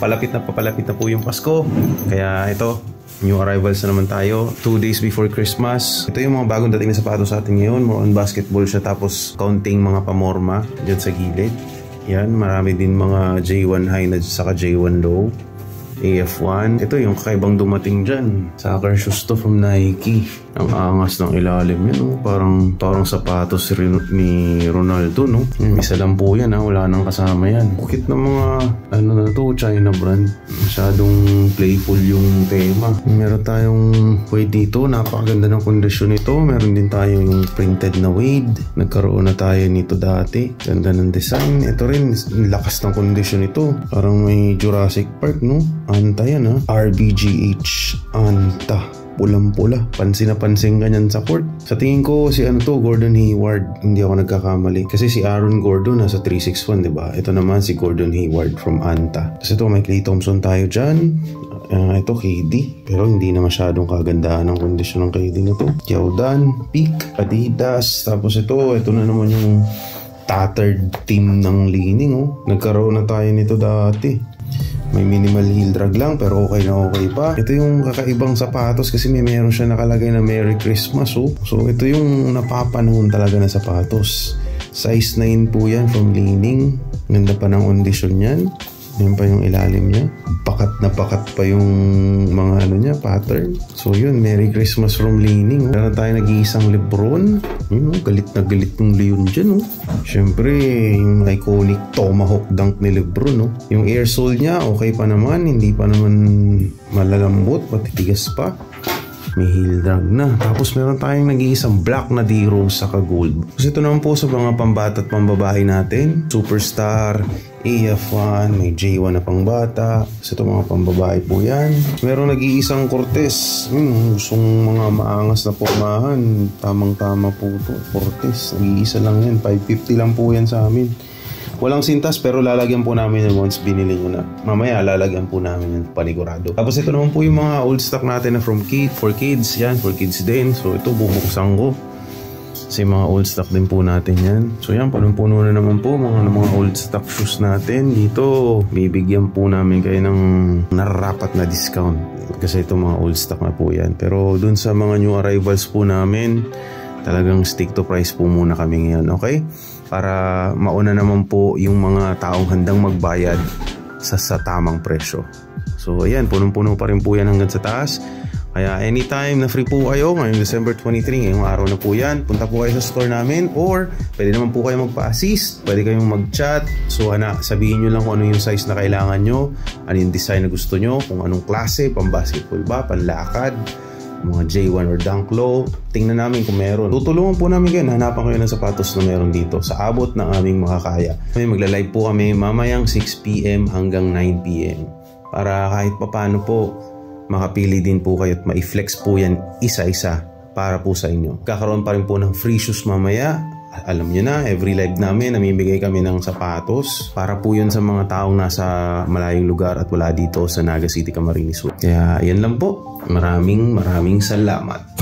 Papalapit na po yung Pasko. Kaya ito, new arrivals na naman tayo. 2 days before Christmas. Ito yung mga bagong dating na sapatos sa atin ngayon. More on basketball siya. Tapos counting mga pamorma dyan sa gilid. Yan, marami din mga J1 high na saka J1 low. AF1. Ito yung kakaibang dumating dyan. Soccer shoes to from Nike. Ang angas ng ilalim yan, no? Parang sapatos ni Ronaldo, no? Isa lang po yan, ha? Wala nang kasama yan. Bukit ng mga, ano na to, China brand. Masyadong playful yung tema. Meron tayong weight dito. Napakaganda ng kondisyon nito. Meron din tayo yung printed na Wade. Nagkaroon na tayo nito dati. Ganda ng design. Ito rin, lakas ng kondisyon nito. Parang may Jurassic Park, no? Anta yan, ha? RBGH Anta. Pulang-pula. Pansin na pansin ganyan sa court. Sa tingin ko, si Gordon Hayward. Hindi ako nagkakamali. Kasi si Aaron Gordon nasa 361, diba? Ito naman si Gordon Hayward from Anta. Kasi ito, may Klay Thompson tayo dyan. Ito, KD. Pero hindi na masyadong kagandahan ng kondisyon ng KD na to. Jordan, Peak, Adidas. Tapos ito na naman yung tattered team ng Li-Ning, oh. Nagkaroon na tayo nito dati. May minimal heel drag lang pero okay na okay pa. Ito yung kakaibang sapatos kasi meron siya nakalagay na Merry Christmas, oh. So ito yung napapanahon talaga na sapatos. Size 9 po yan from Li-Ning. Ganda pa ng kondisyon yan. Yan pa yung ilalim niya. Pakat na pakat pa yung mga pattern. So yun, Merry Christmas from Li-Ning, oh. Meron tayo nag-iisang Lebron. Yun, oh, galit na galit yung Leon dyan, oh. Siyempre, yung iconic Tomahawk dunk ni Lebron, oh. Yung air sole niya, okay pa naman. Hindi pa naman malalambot, matitigas pa. May heel drag na. Tapos meron tayong nag-iisang black na D-Rose saka gold. Kasi ito naman po sa mga pambata at pambabae natin. Superstar, AF1, may J1 na pangbata. Kasi ito mga pambabae po yan. Meron nag-iisang Cortez. Gustong mga maangas na pormahan. Tamang-tama po ito. Cortez. Nag-iisa lang yan. 550 lang po yan sa amin. Walang sintas pero lalagyan po namin yun once binili nyo na. Mamaya lalagyan po namin yun panigurado. Tapos ito naman po yung mga old stock natin na from Kid, for kids. Yan, for kids din. So ito bubuksan ko. Kasi mga old stock din po natin yan. So yan, punong-puno na naman po mga old stock shoes natin. Dito, bibigyan po namin kayo ng nararapat na discount. Kasi ito mga old stock na po yan. Pero dun sa mga new arrivals po namin, talagang stick to price po muna kami ngayon, okay? Para mauna naman po yung mga taong handang magbayad sa tamang presyo. So ayan, punong-puno pa rin po yan hanggang sa taas. Kaya anytime na free po kayo, ngayong December 23, ngayong araw na po yan, punta po kayo sa store namin or pwede naman po kayo magpa-assist, pwede kayong mag-chat. So sabihin nyo lang kung ano yung size na kailangan nyo, ano yung design na gusto nyo, kung anong klase, pang-basketball ba, panlakad, mga J1 or Dunk Low. Tingnan namin kung meron. Tutulungan po namin kayo, hanapan kayo ng sapatos na meron dito sa abot ng aming makakaya. Magla-live po kami mamayang 6 PM hanggang 9 PM para kahit papano po makapili din po kayo at ma-flex po yan isa-isa para po sa inyo. Kakaroon pa rin po ng free shoes mamaya. Alam nyo na, every live namin namimigay kami ng sapatos para po yun sa mga taong nasa malayong lugar at wala dito sa Naga City, Camarines Sur. Kaya yan lang po. Maraming salamat.